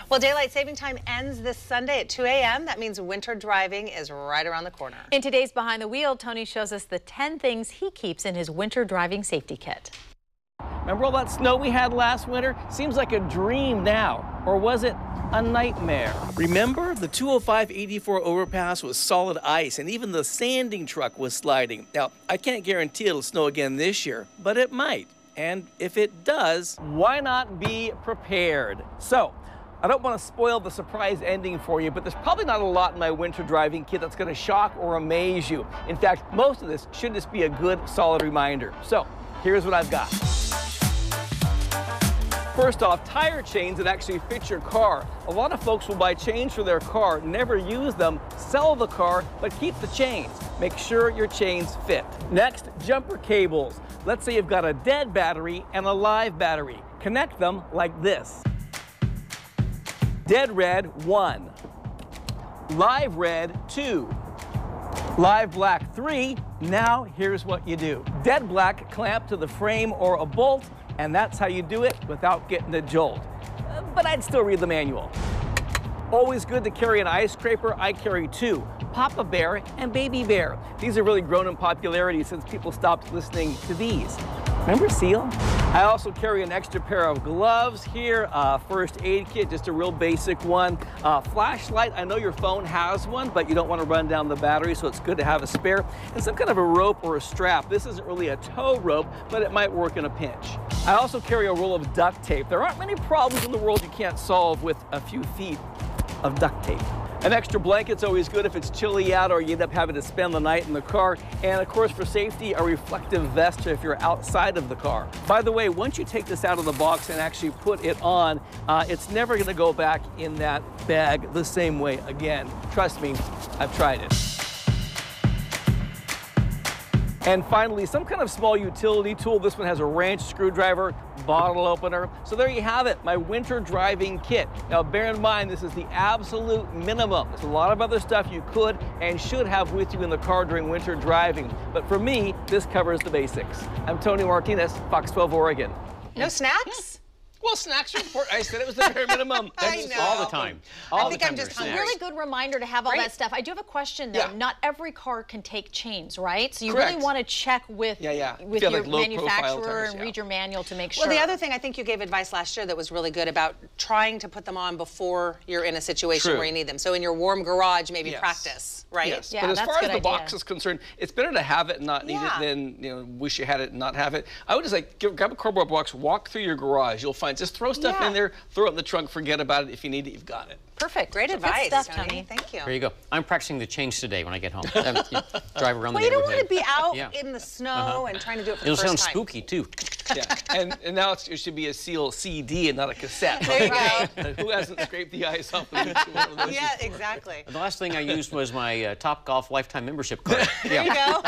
Well, daylight saving time ends this Sunday at 2 a.m. That means winter driving is right around the corner. In today's Behind the Wheel, Tony shows us the 10 things he keeps in his winter driving safety kit. Remember all that snow we had last winter? Seems like a dream now. Or was it a nightmare? Remember, the 205-84 overpass was solid ice, and even the sanding truck was sliding. Now, I can't guarantee it'll snow again this year, but it might. And if it does, why not be prepared? So, I don't want to spoil the surprise ending for you, but there's probably not a lot in my winter driving kit that's going to shock or amaze you. In fact, most of this should just be a good, solid reminder. So, here's what I've got. First off, tire chains that actually fit your car. A lot of folks will buy chains for their car, never use them, sell the car, but keep the chains. Make sure your chains fit. Next, jumper cables. Let's say you've got a dead battery and a live battery. Connect them like this. Dead red, 1. Live red, 2. Live black, 3. Now here's what you do. Dead black, clamp to the frame or a bolt, and that's how you do it without getting a jolt. But I'd still read the manual. Always good to carry an ice scraper. I carry 2, Papa Bear and Baby Bear. These are really grown in popularity since people stopped listening to these. Remember Seal? I also carry an extra pair of gloves here, first aid kit, just a real basic one. Flashlight, I know your phone has one, but you don't want to run down the battery, so it's good to have a spare. And some kind of a rope or a strap. This isn't really a tow rope, but it might work in a pinch. I also carry a roll of duct tape. There aren't many problems in the world you can't solve with a few feet of duct tape. An extra blanket's always good if it's chilly out or you end up having to spend the night in the car. And of course, for safety, a reflective vest if you're outside of the car. By the way, once you take this out of the box and actually put it on, it's never going to go back in that bag the same way again. Trust me, I've tried it. And finally, some kind of small utility tool. This one has a wrench, screwdriver, bottle opener. So there you have it, my winter driving kit. Now bear in mind, this is the absolute minimum. There's a lot of other stuff you could and should have with you in the car during winter driving. But for me, this covers the basics. I'm Tony Martinez, Fox 12 Oregon. No snacks? Well, snacks are important. I said it was the bare minimum. I know. All the time. I think I'm just It's a hungry. really good reminder to have all Right? that stuff. I do have a question though. Yeah. Not every car can take chains, right? So you Correct. really want to check with, Yeah. with If you have, your like, low-profile manufacturer tires, and yeah. read your manual to make sure. Well, the other thing, I think you gave advice last year that was really good about trying to put them on before you're in a situation True. where you need them. So in your warm garage, maybe Yes. practice, right? Yes, Yeah, but as that's far a as good the box idea. is concerned, it's better to have it and not need Yeah. it than wish you had it and not have it. I would just like grab a cardboard box, walk through your garage. You'll find just throw stuff Yeah. in there, throw it in the trunk, forget about it. If you need it, you've got it. Perfect. Great Good advice, stuff, Tony. Thank you. There you go. I'm practicing the change today when I get home. You drive around Well, the you don't neighborhood. want to be out Yeah. in the snow and trying to do it for It'll the first sound time. spooky too. Yeah, and now it should be a Seal CD and not a cassette. There you Right? Who hasn't scraped the ice off of each one of those? Yeah, exactly. The last thing I used was my Top Golf lifetime membership card. There you go.